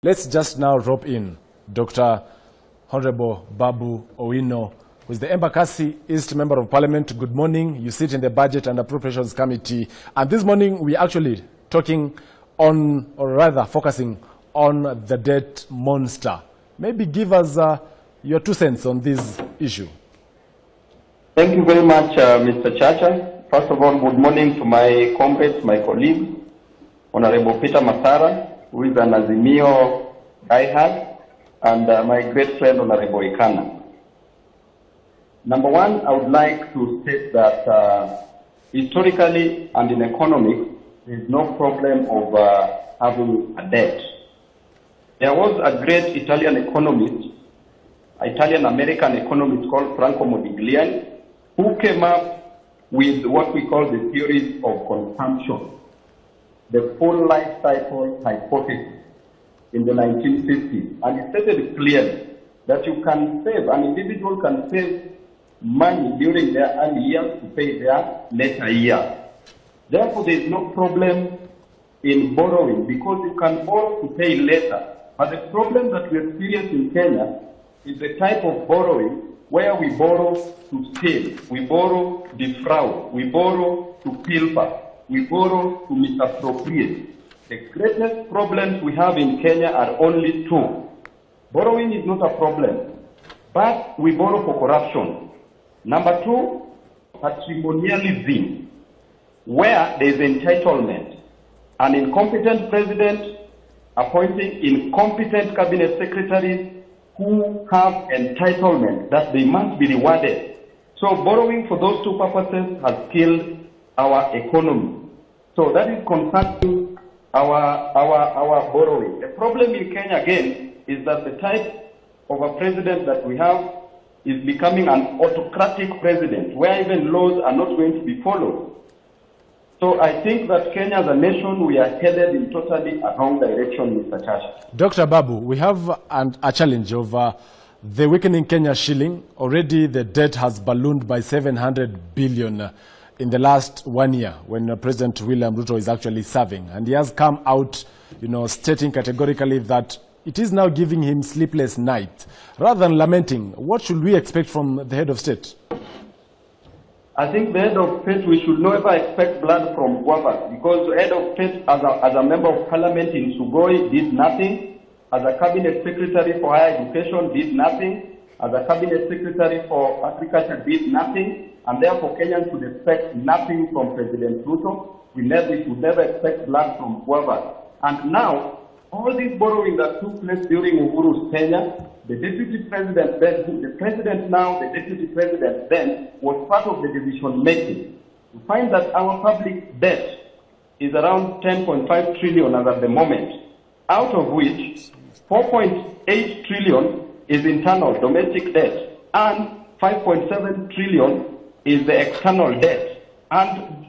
Let's just now rope in Dr. Honorable Babu Owino, who is the Embakasi East Member of Parliament. Good morning. You sit in the Budget and Appropriations Committee. And this morning, we're actually talking on, or rather focusing on the debt monster. Maybe give us your 2 cents on this issue. Thank you very much, Mr. Chacha. First of all, good morning to my comrades, my colleagues, Honorable Peter Masara, who is an Azimio diehard, and my great friend, Honorable Ikana. Number one, I would like to state that historically and in economics, there is no problem of having a debt. There was a great Italian economist, Italian-American economist called Franco Modigliani, who came up with what we call the theories of consumption, the full life cycle hypothesis in the 1950s. And it stated clearly that you can save, an individual can save money during their early years to pay their later years. Therefore, there is no problem in borrowing because you can borrow to pay later. But the problem that we experience in Kenya is the type of borrowing where we borrow to steal, we borrow to defraud, we borrow to pilfer, we borrow to misappropriate. The greatest problems we have in Kenya are only two. Borrowing is not a problem, but we borrow for corruption. Number two, patrimonialism, where there is entitlement. An incompetent president appointing incompetent cabinet secretaries who have entitlement that they must be rewarded. So borrowing for those two purposes has killed our economy. So that is concerning our borrowing. The problem in Kenya again is that the type of a president that we have is becoming an autocratic president where even laws are not going to be followed. So I think that Kenya as a nation, we are headed in totally a wrong direction, Mr. Chacha. Dr. Babu, we have a challenge of the weakening Kenya shilling. Already the debt has ballooned by 700 billion in the last 1 year when President William Ruto is actually serving. And he has come out, stating categorically that it is now giving him sleepless nights. Rather than lamenting, what should we expect from the head of state? I think the head of state, we should never expect blood from guavas, because the head of state as a member of parliament in Sugoi did nothing, as a cabinet secretary for higher education did nothing, as a cabinet secretary for agriculture did nothing, and therefore Kenyans should expect nothing from President Ruto. We should never expect blood from guavas. And now, all this borrowing that took place during Uhuru's tenure, the deputy president then, the president now, the deputy president then, was part of the decision making. You find that our public debt is around 10.5 trillion as at the moment, out of which 4.8 trillion is internal domestic debt and 5.7 trillion is the external debt. And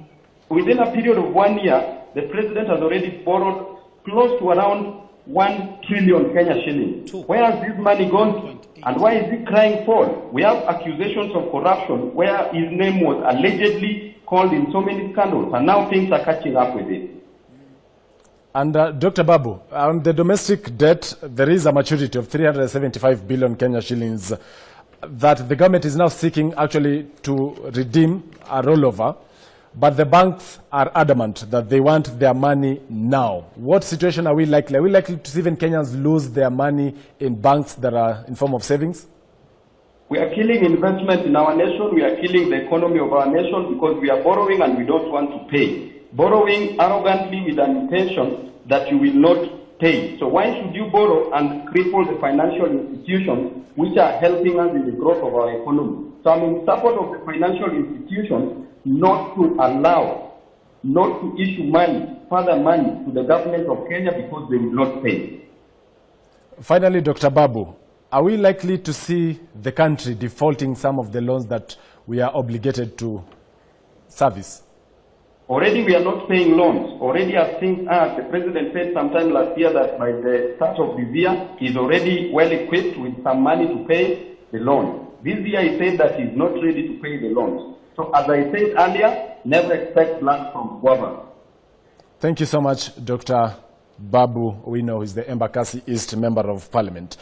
within a period of 1 year, the president has already borrowed close to around 1 trillion Kenya shillings. Where has this money gone? And why is he crying for? We have accusations of corruption where his name was allegedly called in so many scandals, and now things are catching up with it. And Dr. Babu, on the domestic debt, there is a maturity of 375 billion Kenya shillings that the government is now seeking actually to redeem a rollover. But the banks are adamant that they want their money now. What situation are we likely? Are we likely to see even Kenyans lose their money in banks that are in form of savings? We are killing investment in our nation. We are killing the economy of our nation because we are borrowing and we don't want to pay. Borrowing arrogantly with an intention that you will not pay. So why should you borrow and cripple the financial institutions which are helping us in the growth of our economy? So I'm in support of the financial institutions not to allow, not to issue money, further money to the government of Kenya because they will not pay. Finally, Dr. Babu, are we likely to see the country defaulting some of the loans that we are obligated to service? Already we are not paying loans. Already as things are, the president said sometime last year that by the start of this year, he's already well equipped with some money to pay the loan. This year he said that he's not ready to pay the loans. So as I said earlier, never expect blood from guava. Thank you so much, Dr. Babu Owino, who is the Embakasi East Member of Parliament.